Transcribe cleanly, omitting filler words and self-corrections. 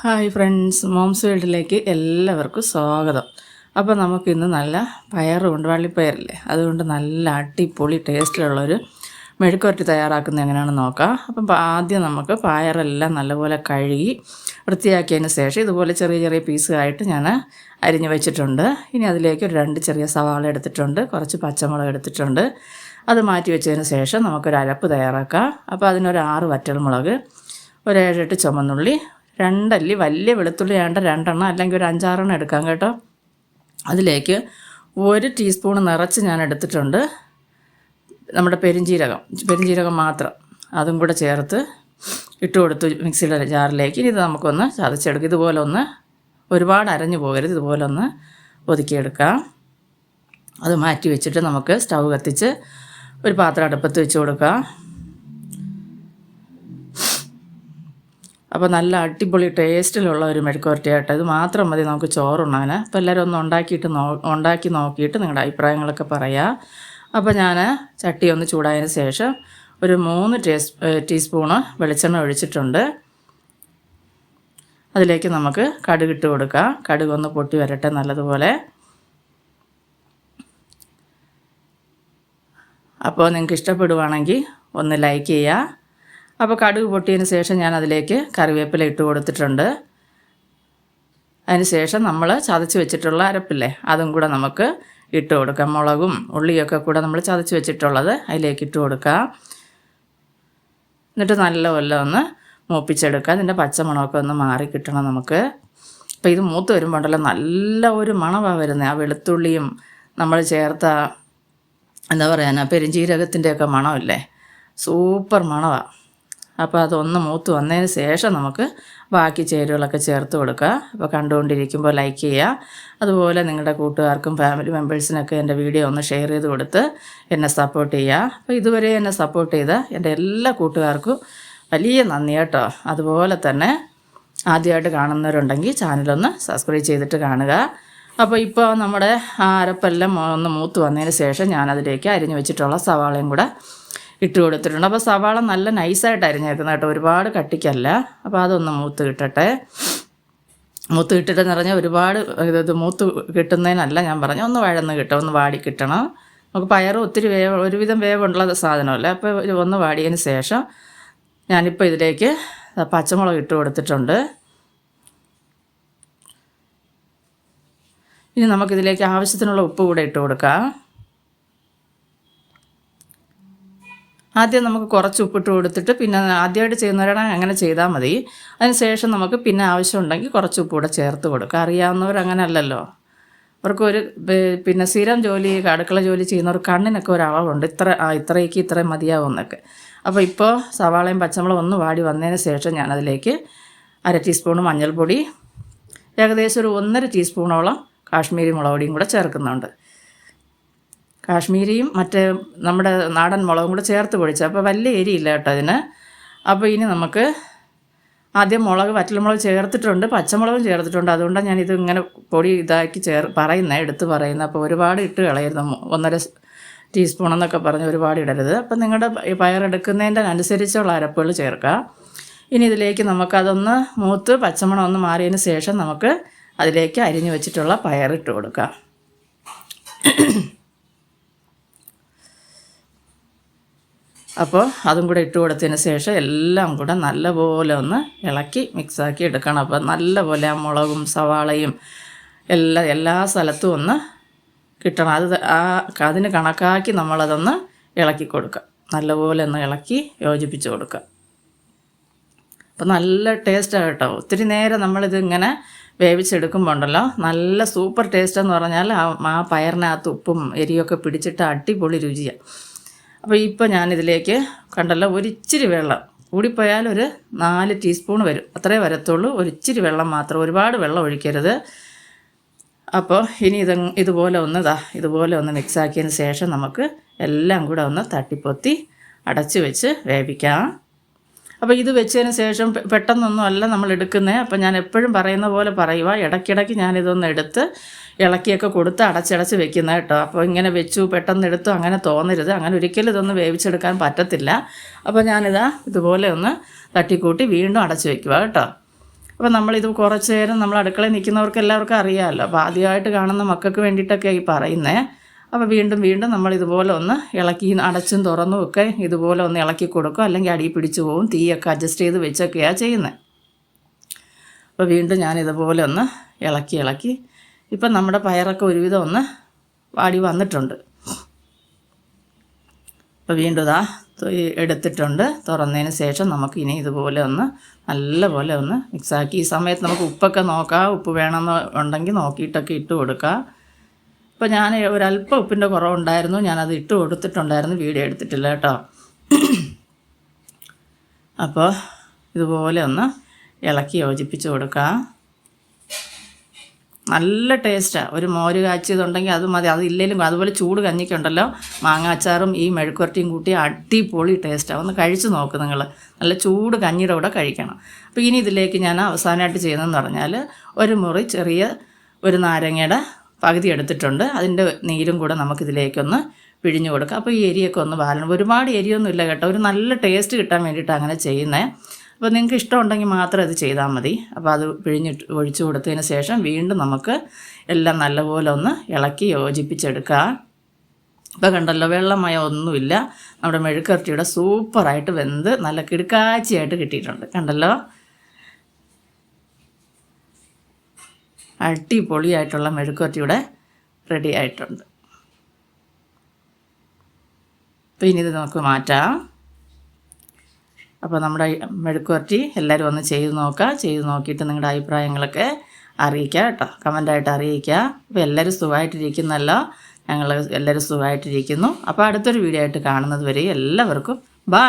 Hi friends, moms വേൾഡിലേക്ക് എല്ലാവർക്കും സ്വാഗതം. അപ്പോൾ നമുക്കിന്ന് നല്ല പയറുണ്ട്, വള്ളിപ്പയറില്ലേ, അതുകൊണ്ട് നല്ല അടിപൊളി ടേസ്റ്റിലുള്ളൊരു മെഴുക്കുവരട്ടി തയ്യാറാക്കുന്നത് എങ്ങനെയാണെന്ന് നോക്കാം. അപ്പം ആദ്യം നമുക്ക് പയറെല്ലാം നല്ലപോലെ കഴുകി വൃത്തിയാക്കിയതിന് ശേഷം ഇതുപോലെ ചെറിയ ചെറിയ പീസായിട്ട് ഞാൻ അരിഞ്ഞ് വെച്ചിട്ടുണ്ട്. ഇനി അതിലേക്ക് ഒരു 2 ചെറിയ സവാള എടുത്തിട്ടുണ്ട്, കുറച്ച് പച്ചമുളക് എടുത്തിട്ടുണ്ട്. അത് മാറ്റി വെച്ചതിന് ശേഷം നമുക്കൊരു അരപ്പ് തയ്യാറാക്കാം. അപ്പോൾ അതിനൊരു 6 വറ്റൽമുളക്, ഒരു 7-8 ചുമന്നുള്ളി, 2 അല്ലി വലിയ വെളുത്തുള്ളി വേണ്ട 2 എണ്ണം, അല്ലെങ്കിൽ ഒരു 5-6 എണ്ണം എടുക്കാം കേട്ടോ. അതിലേക്ക് 1 ടീസ്പൂൺ നിറച്ച് ഞാൻ എടുത്തിട്ടുണ്ട് നമ്മുടെ പെരിഞ്ജീരകം മാത്രം, അതും കൂടെ ചേർത്ത് ഇട്ട് കൊടുത്തു മിക്സിയുടെ ജാറിലേക്ക്. ഇനി ഇത് നമുക്കൊന്ന് ചതച്ചെടുക്കാം. ഇതുപോലെ ഒന്ന് ഒരുപാട് അരഞ്ഞു പോകരുത്, ഇതുപോലെ ഒന്ന് ഒതുക്കിയെടുക്കാം. അത് മാറ്റി വെച്ചിട്ട് നമുക്ക് സ്റ്റൗ കത്തിച്ച് ഒരു പാത്രം അടുപ്പത്ത് വെച്ച് കൊടുക്കാം. അപ്പോൾ നല്ല അടിപൊളി ടേസ്റ്റിലുള്ള ഒരു മെഴുക്കുവരട്ടിയായിട്ട് ഇത് മാത്രം മതി നമുക്ക് ചോറുണ്ണാൻ. അപ്പോൾ എല്ലാവരും ഒന്ന് ഉണ്ടാക്കി നോക്കിയിട്ട് നിങ്ങളുടെ അഭിപ്രായങ്ങളൊക്കെ പറയാം. അപ്പോൾ ഞാൻ ചട്ടി ഒന്ന് ചൂടായതിന് ശേഷം ഒരു 3 ടീസ്പൂണ് വെളിച്ചെണ്ണ ഒഴിച്ചിട്ടുണ്ട്. അതിലേക്ക് നമുക്ക് കടുകിട്ട് കൊടുക്കാം. കടുക് ഒന്ന് പൊട്ടി വരട്ടെ നല്ലതുപോലെ. അപ്പോൾ നിങ്ങൾക്ക് ഇഷ്ടപ്പെടുവാണെങ്കിൽ ഒന്ന് ലൈക്ക് ചെയ്യുക. അപ്പോൾ കടുക് പൊട്ടിയതിന് ശേഷം ഞാൻ അതിലേക്ക് കറിവേപ്പില ഇട്ട് കൊടുത്തിട്ടുണ്ട്. അതിന് ശേഷം നമ്മൾ ചതച്ച് വെച്ചിട്ടുള്ള അരപ്പില്ലേ, അതും കൂടെ നമുക്ക് ഇട്ട് കൊടുക്കാം. മുളകും ഉള്ളിയൊക്കെ കൂടെ നമ്മൾ ചതച്ച് വെച്ചിട്ടുള്ളത് അതിലേക്ക് ഇട്ട് കൊടുക്കാം. എന്നിട്ട് നല്ലപോലെ ഒന്ന് മൂപ്പിച്ചെടുക്കുക. അതിൻ്റെ പച്ചമണമൊക്കെ ഒന്ന് മാറി കിട്ടണം നമുക്ക്. അപ്പോൾ ഇത് മൂത്ത് വരുമ്പോൾ ഉണ്ടല്ലോ നല്ല ഒരു മണമാണ് വരുന്നത്. ആ വെളുത്തുള്ളിയും നമ്മൾ ചേർത്ത എന്താ പറയാനാ പെരിഞ്ജീരകത്തിൻ്റെയൊക്കെ മണമില്ലേ, സൂപ്പർ മണമാണ്. അപ്പോൾ അതൊന്ന് മൂത്ത് വന്നതിന് ശേഷം നമുക്ക് ബാക്കി ചേരുവകളൊക്കെ ചേർത്ത് കൊടുക്കുക. അപ്പോൾ കണ്ടുകൊണ്ടിരിക്കുമ്പോൾ ലൈക്ക് ചെയ്യുക. അതുപോലെ നിങ്ങളുടെ കൂട്ടുകാർക്കും ഫാമിലി മെമ്പേഴ്സിനൊക്കെ എൻ്റെ വീഡിയോ ഒന്ന് ഷെയർ ചെയ്ത് കൊടുത്ത് എന്നെ സപ്പോർട്ട് ചെയ്യുക. അപ്പോൾ ഇതുവരെ എന്നെ സപ്പോർട്ട് ചെയ്ത എൻ്റെ എല്ലാ കൂട്ടുകാർക്കും വലിയ നന്ദി കേട്ടോ. അതുപോലെ തന്നെ ആദ്യമായിട്ട് കാണുന്നവരുണ്ടെങ്കിൽ ചാനലൊന്ന് സബ്സ്ക്രൈബ് ചെയ്തിട്ട് കാണുക. അപ്പോൾ ഇപ്പോൾ നമ്മുടെ ആ അരപ്പെല്ലാം ഒന്ന് മൂത്ത് വന്നതിന് ശേഷം ഞാനതിലേക്ക് അരിഞ്ഞു വെച്ചിട്ടുള്ള സവാളയും കൂടെ ഇട്ട് കൊടുത്തിട്ടുണ്ട്. അപ്പോൾ സവാള നല്ല നൈസായിട്ട് അരിഞ്ഞേക്കുന്നത് കേട്ടോ, ഒരുപാട് കട്ടിക്കല്ല. അപ്പോൾ അതൊന്ന് മൂത്ത് കിട്ടട്ടെ. മൂത്ത് കിട്ടിട്ടെന്ന് പറഞ്ഞാൽ ഒരുപാട് ഇത് മൂത്ത് കിട്ടുന്നതിനല്ല ഞാൻ പറഞ്ഞു, ഒന്ന് വഴന്ന് കിട്ടും, ഒന്ന് വാടി കിട്ടണം. നമുക്ക് പയറ് ഒത്തിരി ഒരുവിധം വേവുള്ള സാധനമല്ല. അപ്പോൾ ഒന്ന് വാടിയതിന് ശേഷം ഞാനിപ്പോൾ ഇതിലേക്ക് പച്ചമുളക് ഇട്ട് കൊടുത്തിട്ടുണ്ട്. ഇനി നമുക്കിതിലേക്ക് ആവശ്യത്തിനുള്ള ഉപ്പ് കൂടെ ഇട്ട് കൊടുക്കാം. ആദ്യം നമുക്ക് കുറച്ച് ഉപ്പിട്ട് കൊടുത്തിട്ട് പിന്നെ ആദ്യമായിട്ട് ചെയ്യുന്നവരാണെങ്കിൽ അങ്ങനെ ചെയ്താൽ മതി. അതിന് ശേഷം നമുക്ക് പിന്നെ ആവശ്യമുണ്ടെങ്കിൽ കുറച്ച് ഉപ്പ് കൂടെ ചേർത്ത് കൊടുക്കുക. അറിയാവുന്നവരങ്ങനെ അല്ലല്ലോ, അവർക്കൊരു പിന്നെ സ്ഥിരം ജോലി അടുക്കള ജോലി ചെയ്യുന്നവർ കണ്ണിനൊക്കെ ഒരളവുണ്ട്, ഇത്രയും മതിയാവുമെന്നൊക്കെ. അപ്പോൾ ഇപ്പോൾ സവാളയും പച്ചമുളകും ഒന്ന് വാടി വന്നതിന് ശേഷം ഞാനതിലേക്ക് 1/2 ടീസ്പൂൺ മഞ്ഞൾപ്പൊടി, ഏകദേശം ഒരു 1.5 ടീസ്പൂണോളം കാശ്മീരി മുളക് പൊടിയും കൂടെ ചേർക്കുന്നുണ്ട്. കാശ്മീരിയും മറ്റേ നമ്മുടെ നാടൻ മുളകും കൂടെ ചേർത്ത് പൊടിച്ച്, അപ്പോൾ വലിയ എരിയില്ല കേട്ടോ അതിന്. അപ്പോൾ ഇനി നമുക്ക് ആദ്യം വറ്റൽമുളക് ചേർത്തിട്ടുണ്ട്, പച്ചമുളകും ചേർത്തിട്ടുണ്ട്. അതുകൊണ്ടാണ് ഞാനിത് ഇങ്ങനെ പൊടി ഇതാക്കി എടുത്ത് പറയുന്നത്. അപ്പോൾ ഒരുപാട് ഇട്ട് കളയരുത്, 1.5 ടീസ്പൂൺ എന്നൊക്കെ പറഞ്ഞ് ഒരുപാട് ഇടരുത്. അപ്പം നിങ്ങളുടെ പയറെടുക്കുന്നതിൻ്റെ അനുസരിച്ചുള്ള അരപ്പുകൾ ചേർക്കുക. ഇനി ഇതിലേക്ക് നമുക്കതൊന്ന് മൂത്ത് പച്ചമണം ഒന്ന് മാറിയതിന് ശേഷം നമുക്ക് അതിലേക്ക് അരിഞ്ഞു വെച്ചിട്ടുള്ള പയറിട്ട് കൊടുക്കാം. അപ്പോൾ അതും കൂടെ ഇട്ട് കൊടുത്തതിന് ശേഷം എല്ലാം കൂടെ നല്ലപോലെ ഒന്ന് ഇളക്കി മിക്സാക്കി എടുക്കണം. അപ്പോൾ നല്ലപോലെ ആ മുളകും സവാളയും എല്ലാ സ്ഥലത്തും ഒന്ന് കിട്ടണം. അതിന് കണക്കാക്കി നമ്മളതൊന്ന് ഇളക്കി കൊടുക്കുക. നല്ലപോലെ ഒന്ന് ഇളക്കി യോജിപ്പിച്ച് കൊടുക്കുക. അപ്പോൾ നല്ല ടേസ്റ്റാണ് കേട്ടോ. ഒത്തിരി നേരം നമ്മളിത് ഇങ്ങനെ വേവിച്ചെടുക്കുമ്പോൾ ഉണ്ടല്ലോ നല്ല സൂപ്പർ ടേസ്റ്റ് എന്ന് പറഞ്ഞാൽ ആ പയറിനകത്ത് ഉപ്പും എരിയൊക്കെ പിടിച്ചിട്ട് അടിപൊളി രുചിയാണ്. അപ്പോൾ ഇപ്പോൾ ഞാനിതിലേക്ക് കണ്ടല്ലോ ഒരിച്ചിരി വെള്ളം, കൂടിപ്പോയാൽ ഒരു 4 ടീസ്പൂൺ വരും, അത്രേ വരത്തുള്ളൂ. ഒരിച്ചിരി വെള്ളം മാത്രം, ഒരുപാട് വെള്ളം ഒഴിക്കരുത്. അപ്പോൾ ഇനി ഇതുപോലെ ഒന്ന് മിക്സാക്കിയതിന് ശേഷം നമുക്ക് എല്ലാം കൂടെ ഒന്ന് തട്ടിപ്പൊത്തി അടച്ച് വെച്ച് വേവിക്കാം. അപ്പോൾ ഇത് വെച്ചതിന് ശേഷം പെട്ടെന്നൊന്നും അല്ല നമ്മൾ എടുക്കുന്നത്. അപ്പോൾ ഞാൻ എപ്പോഴും പറയുന്ന പോലെ പറയുക, ഇടയ്ക്കിടയ്ക്ക് ഞാനിതൊന്ന് എടുത്ത് ഇളക്കിയൊക്കെ കൊടുത്ത് അടച്ചടച്ച് വെക്കുന്നത് കേട്ടോ. അപ്പോൾ ഇങ്ങനെ വെച്ചു പെട്ടെന്ന് എടുത്തു അങ്ങനെ തോന്നരുത്, അങ്ങനെ ഒരിക്കലും ഇതൊന്ന് വേവിച്ചെടുക്കാൻ പറ്റത്തില്ല. അപ്പോൾ ഇതുപോലെ ഒന്ന് തട്ടിക്കൂട്ടി വീണ്ടും അടച്ച് വെക്കുക കേട്ടോ. അപ്പോൾ നമ്മളിത് കുറച്ച് നേരം നമ്മൾ അടുക്കളയിൽ നിൽക്കുന്നവർക്ക് എല്ലാവർക്കും അറിയാമല്ലോ. അപ്പോൾ ആദ്യമായിട്ട് കാണുന്ന മക്കൾക്ക് വേണ്ടിയിട്ടൊക്കെ ഈ പറയുന്നത്. അപ്പോൾ വീണ്ടും വീണ്ടും നമ്മൾ ഇതുപോലെ ഒന്ന് ഇളക്കി അടച്ചും തുറന്നും ഒക്കെ ഇതുപോലെ ഒന്ന് ഇളക്കി കൊടുക്കും, അല്ലെങ്കിൽ അടി പിടിച്ചു പോകും. തീയൊക്കെ അഡ്ജസ്റ്റ് ചെയ്ത് വെച്ചൊക്കെയാണ് ചെയ്യുന്നത്. അപ്പോൾ വീണ്ടും ഞാൻ ഇതുപോലെ ഒന്ന് ഇളക്കി ഇപ്പം നമ്മുടെ പയറൊക്കെ ഒരുവിധം ഒന്ന് വാടി വന്നിട്ടുണ്ട്. അപ്പോൾ വീണ്ടും ഇതാ എടുത്തിട്ടുണ്ട്. തുറന്നതിന് ശേഷം നമുക്ക് ഇനി ഇതുപോലെ ഒന്ന് നല്ലപോലെ ഒന്ന് മിക്സാക്കി, ഈ സമയത്ത് നമുക്ക് ഉപ്പൊക്കെ നോക്കാം, ഉപ്പ് വേണമെന്ന് ഉണ്ടെങ്കിൽ നോക്കിയിട്ടൊക്കെ ഇട്ട് കൊടുക്കുക. അപ്പോൾ ഞാൻ ഒരല്പം ഉപ്പിൻ്റെ കുറവുണ്ടായിരുന്നു, ഞാനത് ഇട്ട് കൊടുത്തിട്ടുണ്ടായിരുന്നു, വീഡിയോ എടുത്തിട്ടില്ല കേട്ടോ. അപ്പോൾ ഇതുപോലെ ഒന്ന് ഇളക്കി യോജിപ്പിച്ച് കൊടുക്കുക. നല്ല ടേസ്റ്റാണ്. ഒരു മോര് കാച്ചിയതുണ്ടെങ്കിൽ അത് മതി. അതില്ലെങ്കിലും അതുപോലെ ചൂട് കഞ്ഞിക്കുണ്ടല്ലോ, മാങ്ങാച്ചാറും ഈ മെഴുക്കുവരട്ടിയും കൂട്ടി അടിപൊളി ടേസ്റ്റാണ്. ഒന്ന് കഴിച്ച് നോക്ക് നിങ്ങൾ. നല്ല ചൂട് കഞ്ഞിയുടെ കൂടെ കഴിക്കണം. അപ്പോൾ ഇനി ഇതിലേക്ക് ഞാൻ അവസാനമായിട്ട് ചെയ്യുന്നതെന്ന് പറഞ്ഞാൽ ഒരു മുറി ചെറിയ ഒരു നാരങ്ങയുടെ പകുതി എടുത്തിട്ടുണ്ട്. അതിൻ്റെ നീരും കൂടെ നമുക്കിതിലേക്കൊന്ന് പിഴിഞ്ഞ് കൊടുക്കാം. അപ്പോൾ ഈ എരിയൊക്കെ ഒന്ന് ബാലൻസ്, ഒരുപാട് എരിയൊന്നും ഇല്ല കേട്ടോ, ഒരു നല്ല ടേസ്റ്റ് കിട്ടാൻ വേണ്ടിയിട്ടാണ് അങ്ങനെ ചെയ്യുന്നത്. അപ്പോൾ നിങ്ങൾക്ക് ഇഷ്ടമുണ്ടെങ്കിൽ മാത്രം ഇത് ചെയ്താൽ മതി. അപ്പോൾ അത് പിഴിഞ്ഞിട്ട് ഒഴിച്ചു കൊടുത്തതിന് ശേഷം വീണ്ടും നമുക്ക് എല്ലാം നല്ലപോലെ ഒന്ന് ഇളക്കി യോജിപ്പിച്ചെടുക്കുക. ഇപ്പോൾ കണ്ടല്ലോ, വെള്ളമയം ഒന്നുമില്ല. നമ്മുടെ മെഴുക്കുവരട്ടിയുടെ സൂപ്പറായിട്ട് വെന്ത് നല്ല കിടുക്കാച്ചിയായിട്ട് കിട്ടിയിട്ടുണ്ട്. കണ്ടല്ലോ, അടിപൊളിയായിട്ടുള്ള മെഴുക്കുവരട്ടിയുടെ റെഡി ആയിട്ടുണ്ട്. അപ്പോൾ ഇനി ഇത് നമുക്ക് മാറ്റാം. അപ്പോൾ നമ്മുടെ മെഴുക്കുവരട്ടി എല്ലാവരും ഒന്ന് ചെയ്ത് നോക്കുക. ചെയ്ത് നോക്കിയിട്ട് നിങ്ങളുടെ അഭിപ്രായങ്ങളൊക്കെ അറിയിക്കുക കേട്ടോ, കമൻ്റായിട്ട് അറിയിക്കുക. അപ്പോൾ എല്ലാവരും സുഖമായിട്ടിരിക്കുന്നല്ലോ, ഞങ്ങൾ എല്ലാവരും സുഖമായിട്ടിരിക്കുന്നു. അപ്പോൾ അടുത്തൊരു വീഡിയോ ആയിട്ട് കാണുന്നത് വരെ എല്ലാവർക്കും ബൈ.